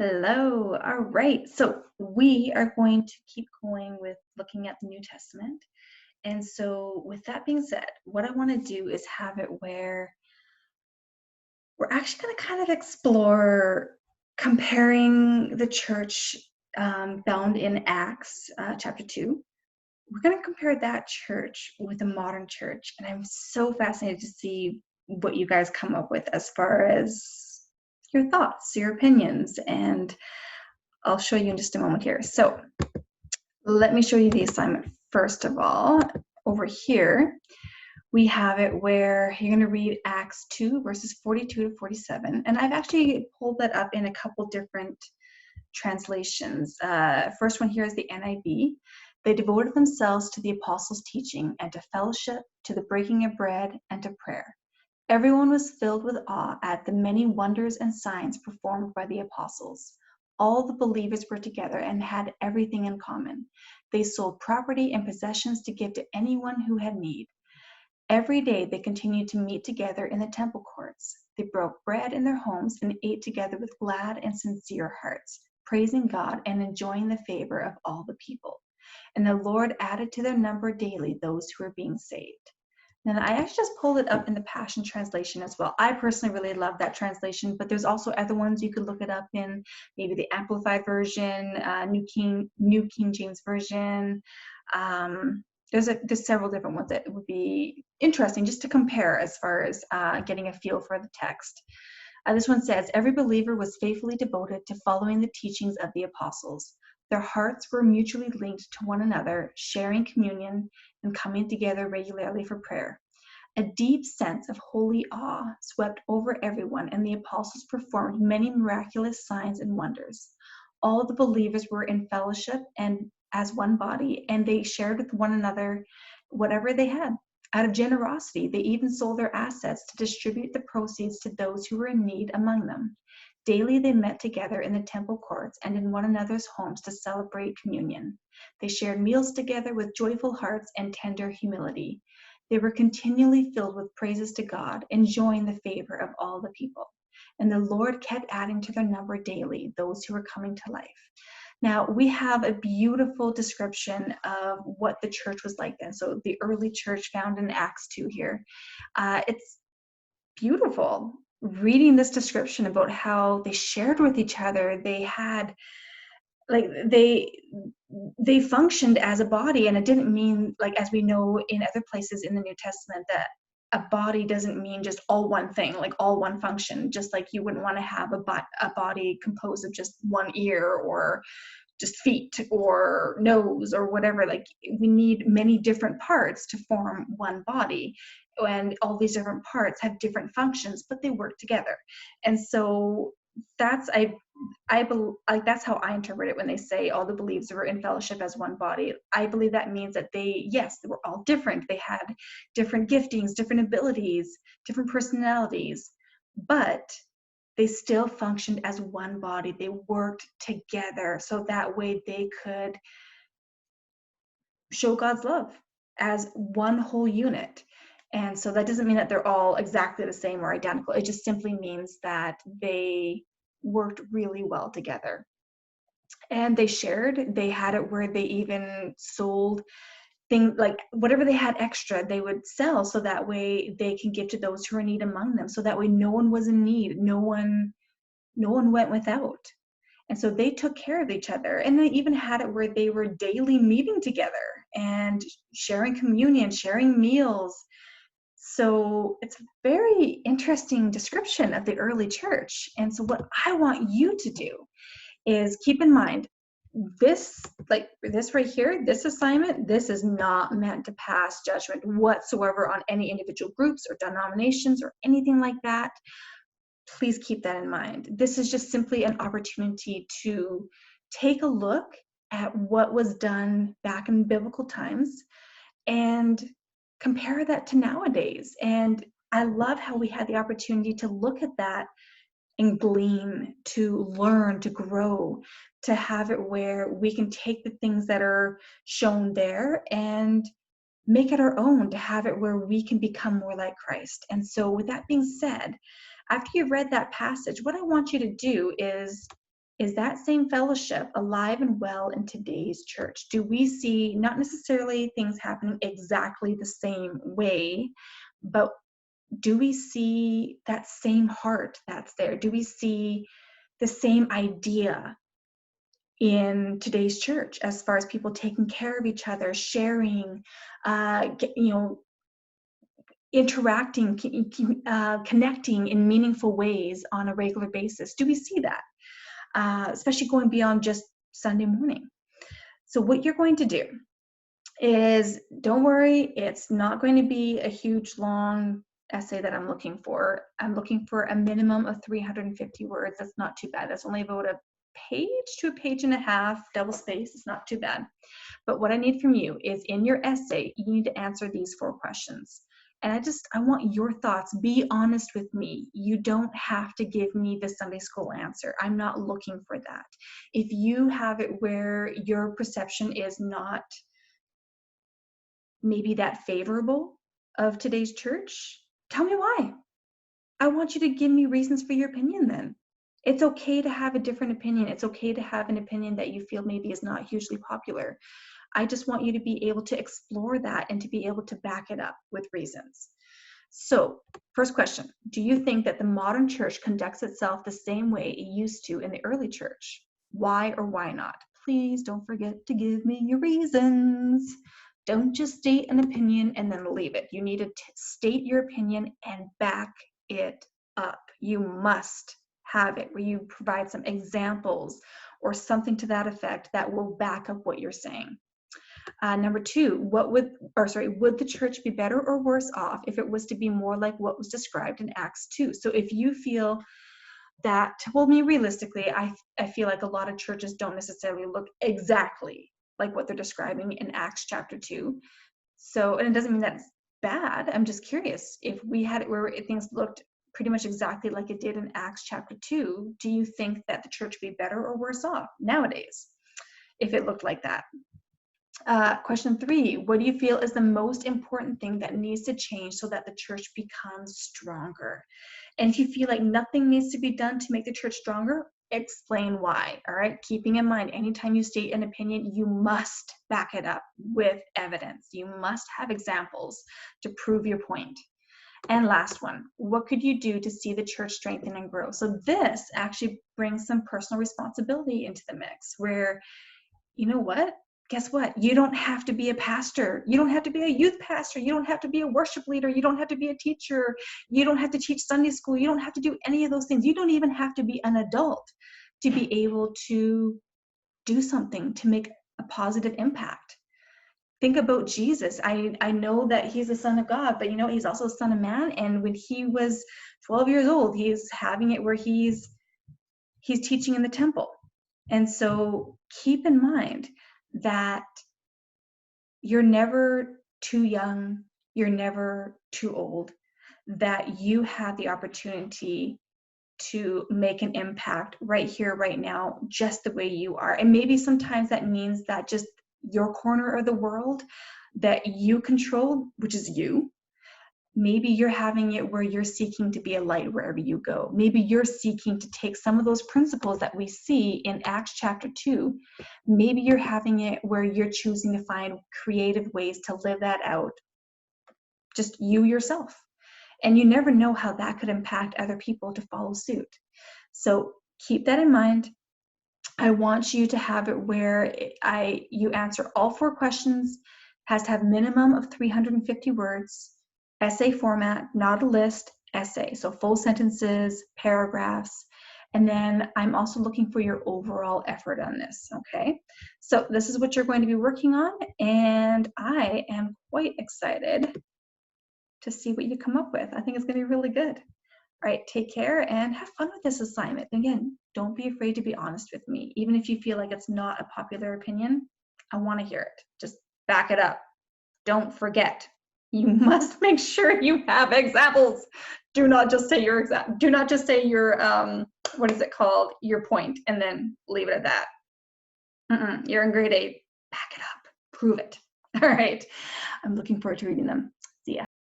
Hello. All right. So we are going to keep going with looking at the New Testament. And so, with that being said, what I want to do is have it where we're actually going to kind of explore comparing the church found in Acts chapter 2. We're going to compare that church with the modern church. And I'm so fascinated to see what you guys come up with as far as your thoughts, your opinions, and I'll show you in just a moment here. So let me show you the assignment first of all. Over here, we have it where you're going to read Acts 2, verses 42 to 47. And I've actually pulled that up in a couple different translations. First one here is the NIV. They devoted themselves to the apostles' teaching and to fellowship, to the breaking of bread, and to prayer. Everyone was filled with awe at the many wonders and signs performed by the apostles. All the believers were together and had everything in common. They sold property and possessions to give to anyone who had need. Every day they continued to meet together in the temple courts. They broke bread in their homes and ate together with glad and sincere hearts, praising God and enjoying the favor of all the people. And the Lord added to their number daily those who were being saved. And I actually just pulled it up in the Passion Translation as well. I personally really love that translation, but there's also other ones you could look it up in, maybe the Amplified Version, New King James Version. There's several different ones that would be interesting just to compare as far as getting a feel for the text. This one says, every believer was faithfully devoted to following the teachings of the apostles. Their hearts were mutually linked to one another, sharing communion and coming together regularly for prayer. A deep sense of holy awe swept over everyone, and the apostles performed many miraculous signs and wonders. All the believers were in fellowship and as one body, and they shared with one another whatever they had. Out of generosity, they even sold their assets to distribute the proceeds to those who were in need among them. Daily they met together in the temple courts and in one another's homes to celebrate communion. They shared meals together with joyful hearts and tender humility. They were continually filled with praises to God, enjoying the favor of all the people. And the Lord kept adding to their number daily those who were coming to life. Now, we have a beautiful description of what the church was like then. So the early church found in Acts 2 here. It's beautiful reading this description about how they shared with each other. They had, like, they functioned as a body, and it didn't mean, like, as we know in other places in the New Testament, that a body doesn't mean just all one thing, like all one function, just like you wouldn't want to have a body composed of just one ear or just feet or nose or whatever. Like, we need many different parts to form one body, and all these different parts have different functions, but they work together. And so that's that's how I interpret it when they say all the believers were in fellowship as one body. I believe that means that they were all different. They had different giftings, different abilities, different personalities, but they still functioned as one body. They worked together so that way they could show God's love as one whole unit. And so that doesn't mean that they're all exactly the same or identical. It just simply means that they worked really well together. And they shared. They had it where they even sold things, like whatever they had extra, they would sell so that way they can give to those who are in need among them. So that way no one was in need. No one went without. And so they took care of each other. And they even had it where they were daily meeting together and sharing communion, sharing meals. So it's a very interesting description of the early church. And so what I want you to do is keep in mind this, like this right here, this assignment, this is not meant to pass judgment whatsoever on any individual groups or denominations or anything like that. Please keep that in mind. This is just simply an opportunity to take a look at what was done back in biblical times and compare that to nowadays. And I love how we had the opportunity to look at that and glean, to learn, to grow, to have it where we can take the things that are shown there and make it our own, to have it where we can become more like Christ. And so with that being said, after you've read that passage, what I want you to do is is that same fellowship alive and well in today's church? Do we see not necessarily things happening exactly the same way, but do we see that same heart that's there? Do we see the same idea in today's church as far as people taking care of each other, sharing, interacting, connecting in meaningful ways on a regular basis? Do we see that? Especially going beyond just Sunday morning. So what you're going to do is, don't worry, it's not going to be a huge long essay that I'm looking for. I'm looking for a minimum of 350 words. That's not too bad. That's only about a page to a page and a half, double space. It's not too bad. But what I need from you is, in your essay, you need to answer these 4 questions. And I want your thoughts. Be honest with me. You don't have to give me the Sunday school answer. I'm not looking for that. If you have it where your perception is not maybe that favorable of today's church, tell me why. I want you to give me reasons for your opinion then. It's okay to have a different opinion. It's okay to have an opinion that you feel maybe is not hugely popular. I just want you to be able to explore that and to be able to back it up with reasons. So, first question, do you think that the modern church conducts itself the same way it used to in the early church? Why or why not? Please don't forget to give me your reasons. Don't just state an opinion and then leave it. You need to state your opinion and back it up. You must have it where you provide some examples or something to that effect that will back up what you're saying. Number 2, would the church be better or worse off if it was to be more like what was described in Acts 2? So if you feel that, well, realistically, I feel like a lot of churches don't necessarily look exactly like what they're describing in Acts chapter 2. So, and it doesn't mean that's bad. I'm just curious, if we had it where things looked pretty much exactly like it did in Acts chapter 2, do you think that the church would be better or worse off nowadays if it looked like that? Question 3, what do you feel is the most important thing that needs to change so that the church becomes stronger? And if you feel like nothing needs to be done to make the church stronger, explain why, all right? Keeping in mind, anytime you state an opinion, you must back it up with evidence. You must have examples to prove your point. And last one, what could you do to see the church strengthen and grow? So this actually brings some personal responsibility into the mix where, you know what? Guess what? You don't have to be a pastor. You don't have to be a youth pastor. You don't have to be a worship leader. You don't have to be a teacher. You don't have to teach Sunday school. You don't have to do any of those things. You don't even have to be an adult to be able to do something to make a positive impact. Think about Jesus. I know that he's the Son of God, but he's also a Son of Man. And when he was 12 years old, he's having it where he's teaching in the temple. And so keep in mind that you're never too young, you're never too old, that you have the opportunity to make an impact right here, right now, just the way you are. And maybe sometimes that means that just your corner of the world that you control, which is you, maybe you're having it where you're seeking to be a light wherever you go. Maybe you're seeking to take some of those principles that we see in Acts chapter 2. Maybe you're having it where you're choosing to find creative ways to live that out, just you yourself. And you never know how that could impact other people to follow suit. So keep that in mind. I want you to have it where you answer all 4 questions, has to have minimum of 350 words. Essay format, not a list, essay. So full sentences, paragraphs. And then I'm also looking for your overall effort on this, okay? So this is what you're going to be working on, and I am quite excited to see what you come up with. I think it's gonna be really good. All right, take care and have fun with this assignment. Again, don't be afraid to be honest with me. Even if you feel like it's not a popular opinion, I wanna hear it. Just back it up. Don't forget. You must make sure you have examples. Do not just say your do not just say your what is it called, your point, and then leave it at that. You're in grade 8. Back it up. Prove it. All right. I'm looking forward to reading them.